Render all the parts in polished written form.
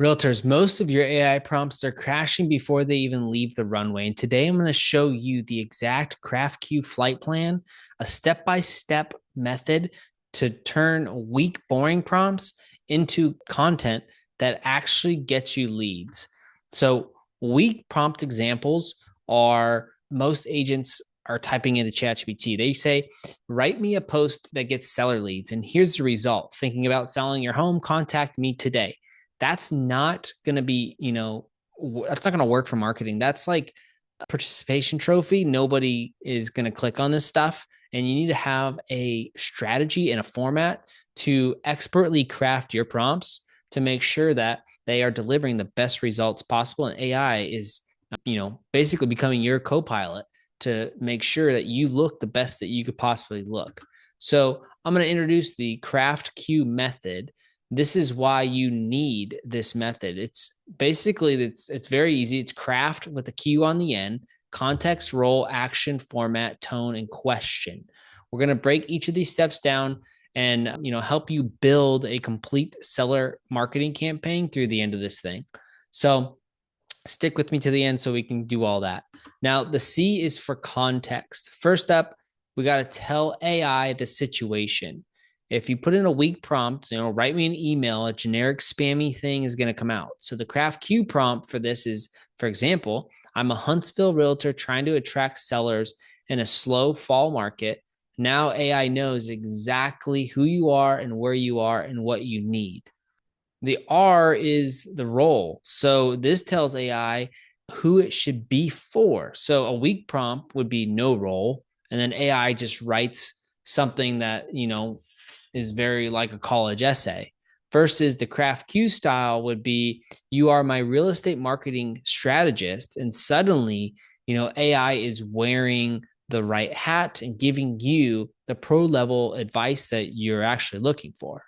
Realtors, most of your AI prompts are crashing before they even leave the runway. And today I'm going to show you the exact CraftQ flight plan, a step-by-step method to turn weak, boring prompts into content that actually gets you leads. So weak prompt examples are most agents are typing into ChatGPT. They say, write me a post that gets seller leads. And here's the result. Thinking about selling your home, contact me today. That's not going to be, that's not going to work for marketing. That's like a participation trophy. Nobody is going to click on this stuff. And you need to have a strategy and a format to expertly craft your prompts to make sure that they are delivering the best results possible. And AI is, basically becoming your co-pilot to make sure that you look the best that you could possibly look. So I'm going to introduce the craft Q method. This is why you need this method. It's basically it's very easy. It's craft with a Q on the end, context, role, action, format, tone, and question. We're going to break each of these steps down and help you build a complete seller marketing campaign through the end of this thing. So stick with me to the end so we can do all that. Now, the C is for context. First up, we got to tell AI the situation. If you put in a weak prompt, write me an email, a generic spammy thing is going to come out. So the craft Q prompt for this is, for example, I'm a Huntsville realtor trying to attract sellers in a slow fall market. Now AI knows exactly who you are and where you are and what you need. The R is the role. So this tells AI who it should be for. So a weak prompt would be no role. And then AI just writes something that, is very like a college essay. Versus the craft Q style would be you are my real estate marketing strategist. And suddenly, AI is wearing the right hat and giving you the pro level advice that you're actually looking for.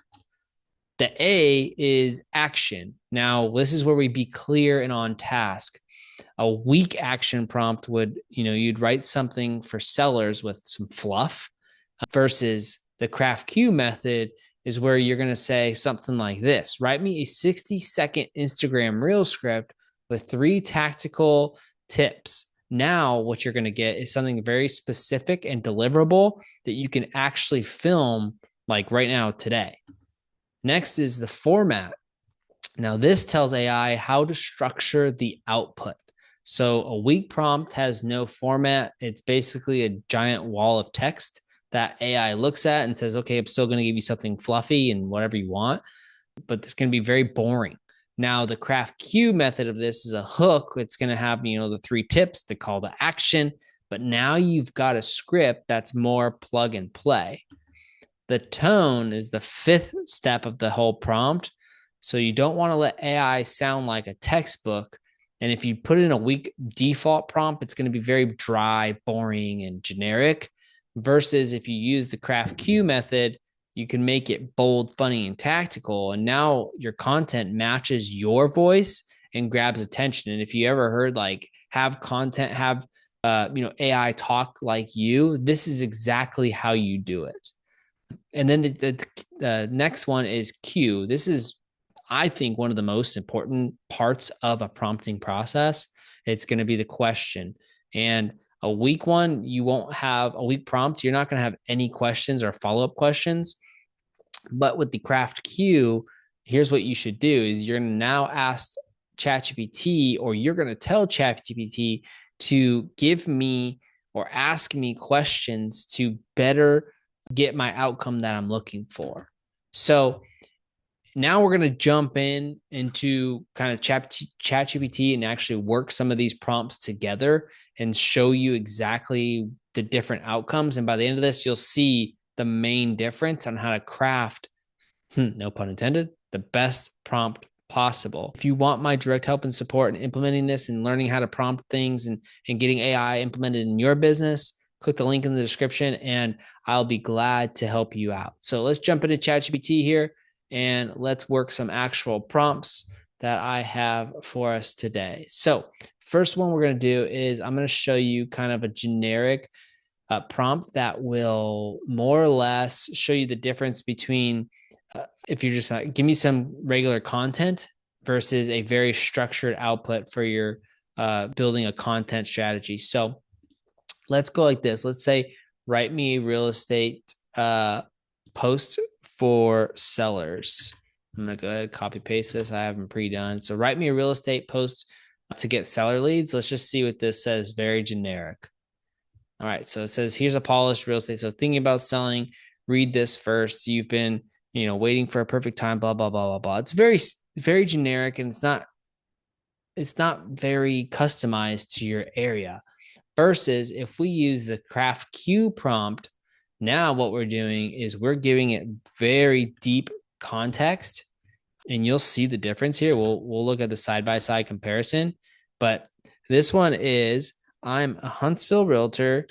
The A is action. Now, this is where we be clear and on task. A weak action prompt would, you'd write something for sellers with some fluff versus the craft Q method is where you're going to say something like this. Write me a 60-second Instagram reel script with 3 tactical tips. Now, what you're going to get is something very specific and deliverable that you can actually film like right now today. Next is the format. Now, this tells AI how to structure the output. So a weak prompt has no format. It's basically a giant wall of text that AI looks at and says, okay, I'm still going to give you something fluffy and whatever you want, but it's going to be very boring. Now, the craft Q method of this is a hook. It's going to have, the 3 tips, the call to action, but now you've got a script that's more plug and play. The tone is the 5th step of the whole prompt. So you don't want to let AI sound like a textbook. And if you put in a weak default prompt, it's going to be very dry, boring, and generic. Versus if you use the craft Q method, you can make it bold, funny, and tactical. And now your content matches your voice and grabs attention. And if you ever heard like have content, have AI talk like you, this is exactly how you do it. And then the next one is Q. This is, I think, one of the most important parts of a prompting process. It's going to be the question. And a weak one, you won't have a weak prompt. You're not going to have any questions or follow-up questions. But with the craft Q, here's what you should do is you're going to now ask ChatGPT, or you're going to tell ChatGPT to give me or ask me questions to better get my outcome that I'm looking for. So now we're going to jump into kind of ChatGPT and actually work some of these prompts together and show you exactly the different outcomes. And by the end of this, you'll see the main difference on how to craft, no pun intended, the best prompt possible. If you want my direct help and support in implementing this and learning how to prompt things and getting AI implemented in your business, click the link in the description and I'll be glad to help you out. So let's jump into ChatGPT here and let's work some actual prompts that I have for us today. So first one we're going to do is I'm going to show you kind of a generic prompt that will more or less show you the difference between if you're just like, give me some regular content versus a very structured output for your building a content strategy. So let's go like this. Let's say, write me a real estate post for sellers. I'm going to go ahead and copy paste this. I haven't pre-done. So write me a real estate post to get seller leads. Let's just see what this says. Very generic. All right. So it says, here's a polished real estate. So thinking about selling, read this first. You've been, waiting for a perfect time, blah, blah, blah, blah, blah. It's very, very generic, and it's not very customized to your area. Versus if we use the craft Q prompt, now what we're doing is we're giving it very deep context, and you'll see the difference here. We'll look at the side-by-side comparison, but this one is, I'm a Huntsville realtor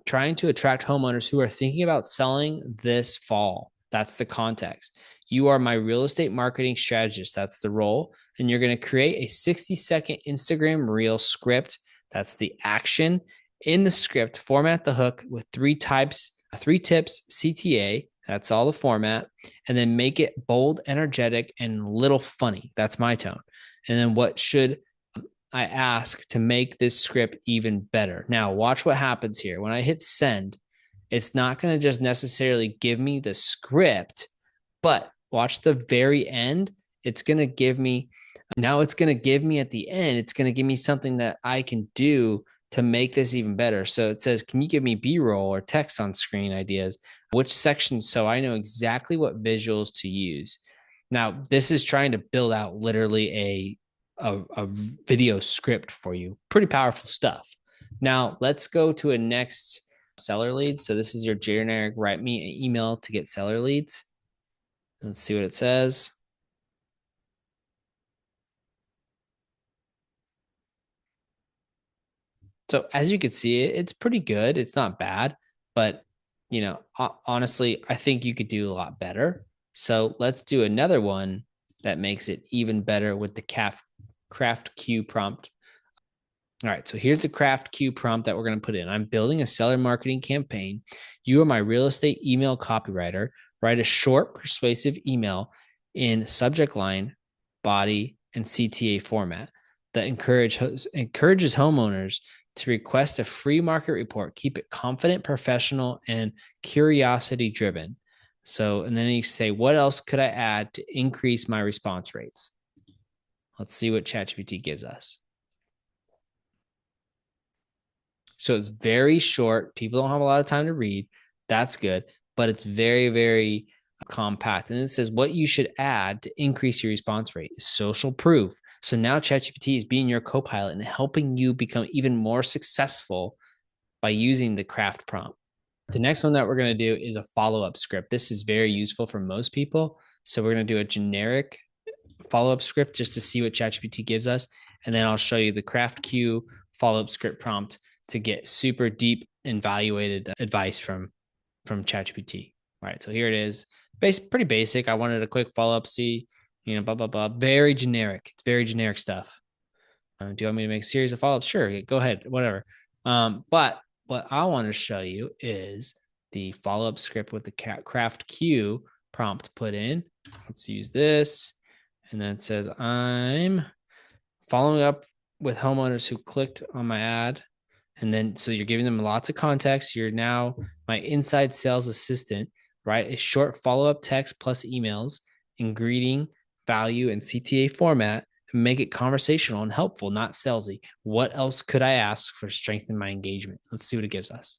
trying to attract homeowners who are thinking about selling this fall. That's the context. You are my real estate marketing strategist. That's the role. And you're going to create a 60-second Instagram reel script. That's the action. In the script, format the hook with 3 tips, CTA. That's all the format. And then make it bold, energetic, and little funny. That's my tone. And then what should I ask to make this script even better? Now, watch what happens here. When I hit send, it's not going to just necessarily give me the script, but watch the very end. It's going to give me, at the end, it's going to give me something that I can do to make this even better. So it says, can you give me B-roll or text on screen ideas? Which section, so I know exactly what visuals to use. Now, this is trying to build out literally a video script for you. Pretty powerful stuff. Now, let's go to a next seller leads. So this is your generic, write me an email to get seller leads. Let's see what it says. So as you can see, it's pretty good. It's not bad, but honestly, I think you could do a lot better. So let's do another one that makes it even better with the craft Q prompt. All right, so here's the craft Q prompt that we're going to put in. I'm building a seller marketing campaign. You are my real estate email copywriter. Write a short, persuasive email in subject line, body, and CTA format that encourages homeowners to request a free market report. Keep it confident, professional, and curiosity driven. So, and then you say, what else could I add to increase my response rates? Let's see what ChatGPT gives us. So it's very short. People don't have a lot of time to read. That's good, but it's very, very compact. And it says what you should add to increase your response rate is social proof. So now ChatGPT is being your co-pilot and helping you become even more successful by using the craft prompt. The next one that we're going to do is a follow-up script. This is very useful for most people. So we're going to do a generic follow-up script just to see what ChatGPT gives us. And then I'll show you the craft Q follow-up script prompt to get super deep and evaluated advice from ChatGPT. All right, so here it is. Pretty basic. I wanted a quick follow-up, see, blah, blah, blah. Very generic. It's very generic stuff. Do you want me to make a series of follow-ups? Sure, go ahead, whatever. But what I want to show you is the follow-up script with the craft Q prompt put in. Let's use this. And then it says, I'm following up with homeowners who clicked on my ad. And then, so you're giving them lots of context. You're now my inside sales assistant, right? A short follow-up text plus emails in greeting, value, and CTA format, and make it conversational and helpful, not salesy. What else could I ask for strengthen my engagement? Let's see what it gives us.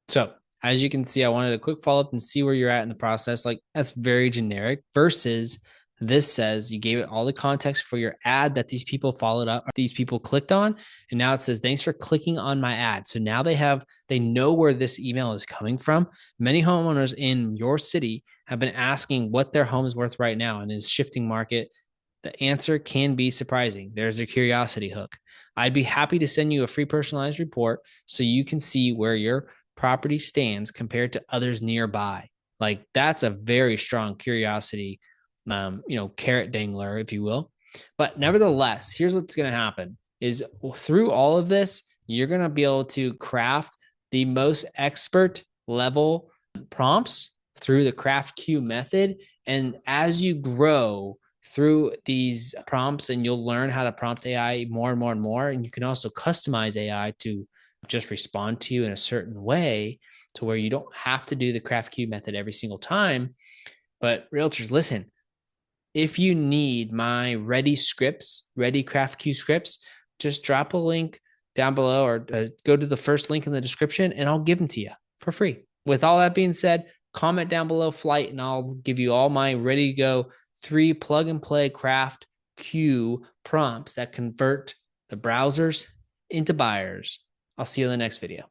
So as you can see, I wanted a quick follow-up and see where you're at in the process. Like, that's very generic versus this says you gave it all the context for your ad that these people followed up, these people clicked on. And now it says, thanks for clicking on my ad. So now they know where this email is coming from. Many homeowners in your city have been asking what their home is worth right now and is shifting market. The answer can be surprising. There's a curiosity hook. I'd be happy to send you a free personalized report so you can see where your property stands compared to others nearby. Like, that's a very strong curiosity carrot dangler, if you will. But nevertheless, here's what's going to happen is through all of this, you're going to be able to craft the most expert level prompts through the craft Q method. And as you grow through these prompts, and you'll learn how to prompt AI more and more and more. And you can also customize AI to just respond to you in a certain way to where you don't have to do the CraftQ method every single time. But realtors, listen, if you need my ready scripts, ready CraftQ scripts, just drop a link down below or go to the first link in the description and I'll give them to you for free. With all that being said, comment down below flight and I'll give you all my ready to go 3 plug and play CraftQ prompts that convert the browsers into buyers. I'll see you in the next video.